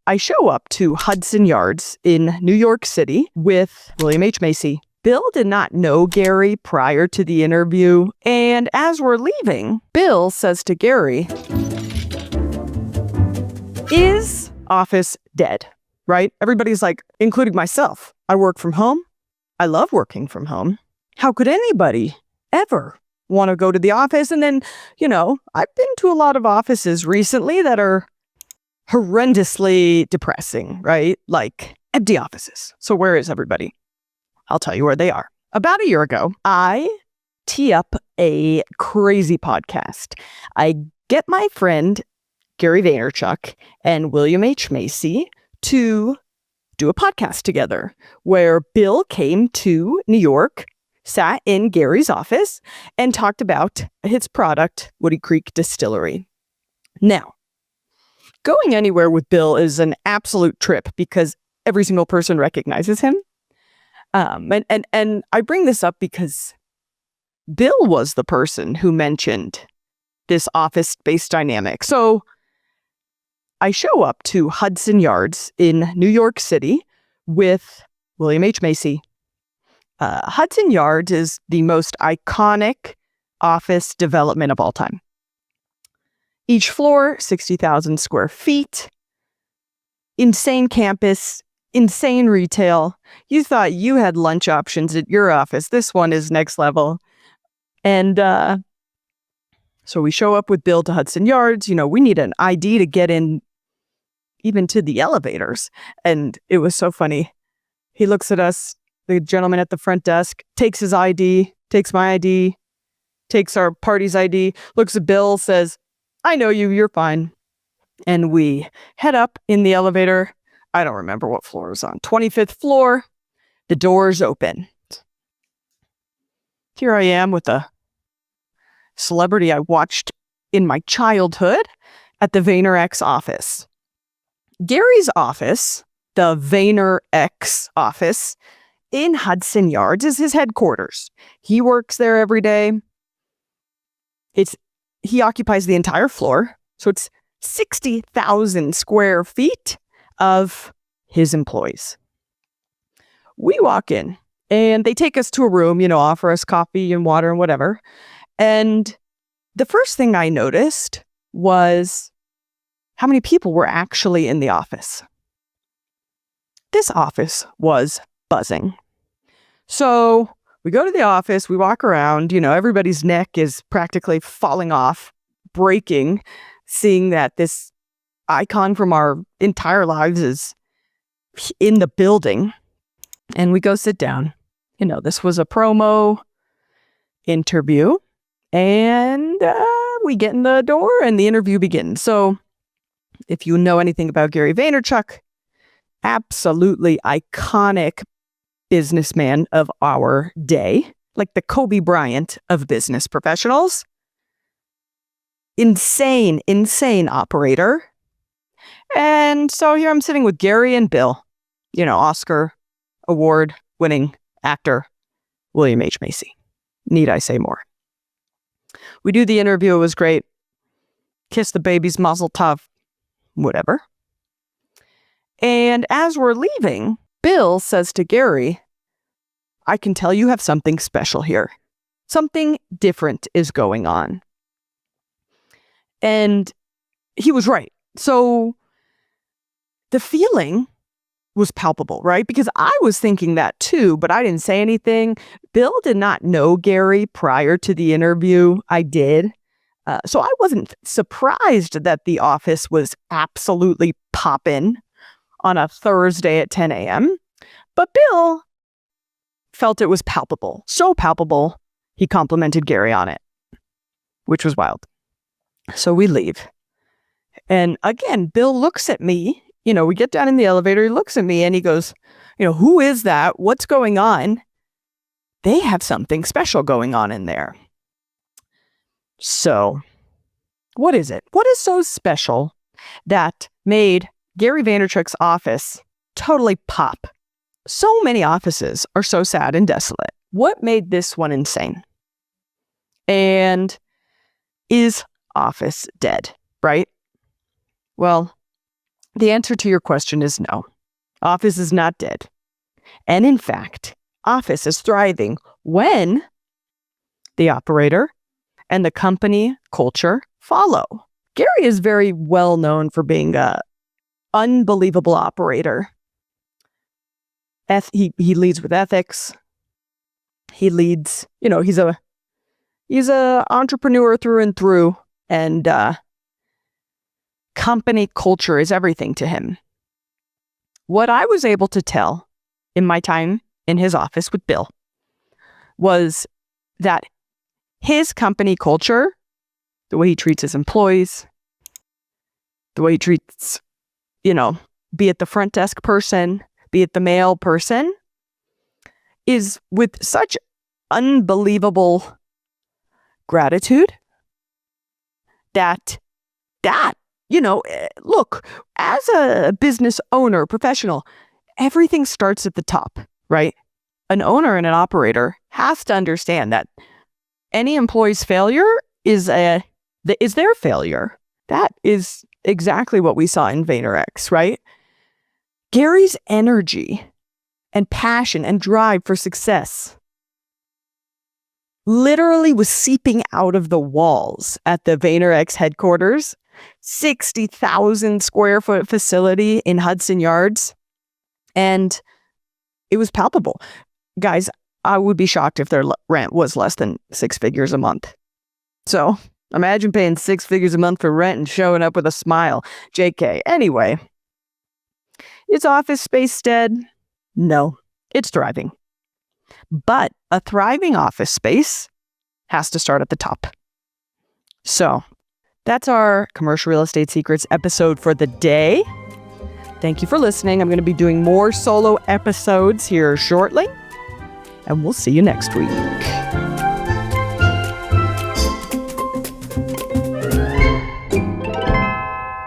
I show up to Hudson Yards in New York City with William H. Macy. Bill did not know Gary prior to the interview, and as we're leaving, Bill says to Gary, "Is office dead?" Right? Everybody's like, including myself. I work from home. I love working from home. How could anybody ever want to go to the office? And then, I've been to a lot of offices recently that are horrendously depressing, right? Like empty offices. So where is everybody? I'll tell you where they are. About a year ago, I tee up a crazy podcast. I get my friend Gary Vaynerchuk and William H. Macy to do a podcast together where Bill came to New York, sat in Gary's office, and talked about his product, Woody Creek Distillery. Now, going anywhere with Bill is an absolute trip because every single person recognizes him. And I bring this up because Bill was the person who mentioned this office-based dynamic. So I show up to Hudson Yards in New York City with William H. Macy. Hudson Yards is the most iconic office development of all time. Each floor, 60,000 square feet, insane campus, insane retail. You thought you had lunch options at your office. This one is next level. And so we show up with Bill to Hudson Yards. We need an ID to get in even to the elevators. And it was so funny. He looks at us, the gentleman at the front desk, takes his ID, takes my ID, takes our party's ID, looks at Bill, says, "I know you, you're fine." And we head up in the elevator. I don't remember what floor it was on. 25th floor. The doors open. Here I am with a celebrity I watched in my childhood at the VaynerX office. Gary's office, the VaynerX office in Hudson Yards, is his headquarters. He works there every day. He occupies the entire floor. So it's 60,000 square feet of his employees. We walk in and they take us to a room, offer us coffee and water and whatever. And the first thing I noticed was how many people were actually in the office. This office was buzzing. So we go to the office, we walk around, everybody's neck is practically falling off, breaking, seeing that this icon from our entire lives is in the building. And we go sit down. This was a promo interview. And we get in the door and the interview begins. So if you know anything about Gary Vaynerchuk, absolutely iconic businessman of our day, like the Kobe Bryant of business professionals. Insane operator. And so here I'm sitting with Gary and Bill, Oscar award winning actor, William H. Macy. Need I say more? We do the interview. It was great. Kiss the baby's mazel tov, whatever. And as we're leaving, Bill says to Gary, "I can tell you have something special here. Something different is going on." And he was right. So the feeling was palpable, right? Because I was thinking that too, but I didn't say anything. Bill did not know Gary prior to the interview. I did. So I wasn't surprised that the office was absolutely popping on a Thursday at 10 a.m. But Bill felt it was palpable. So palpable, he complimented Gary on it, which was wild. So we leave. And again, Bill looks at me. We get down in the elevator. He looks at me and he goes, "Who is that? What's going on?" They have something special going on in there. So what is it? What is so special that made Gary Vaynerchuk's office totally pop? So many offices are so sad and desolate. What made this one insane? And is office dead, right? Well, the answer to your question is no. Office is not dead. And in fact, office is thriving when the operator and the company culture follow. Gary is very well known for being an unbelievable operator. He leads with ethics. He leads, he's a entrepreneur through and through, and company culture is everything to him. What I was able to tell in my time in his office with Bill was that his company culture, the way he treats his employees, the way he treats, be it the front desk person, be it the mail person, is with such unbelievable gratitude that, look, as a business owner, professional, everything starts at the top, right? An owner and an operator has to understand that any employee's failure is their failure. That is exactly what we saw in VaynerX, right? Gary's energy and passion and drive for success literally was seeping out of the walls at the VaynerX headquarters, 60,000 square foot facility in Hudson Yards. And it was palpable. Guys, I would be shocked if their rent was less than 6 figures a month. So imagine paying 6 figures a month for rent and showing up with a smile. JK. Anyway, is office space dead? No, it's thriving. But a thriving office space has to start at the top. So that's our Commercial Real Estate Secrets episode for the day. Thank you for listening. I'm going to be doing more solo episodes here shortly, and we'll see you next week.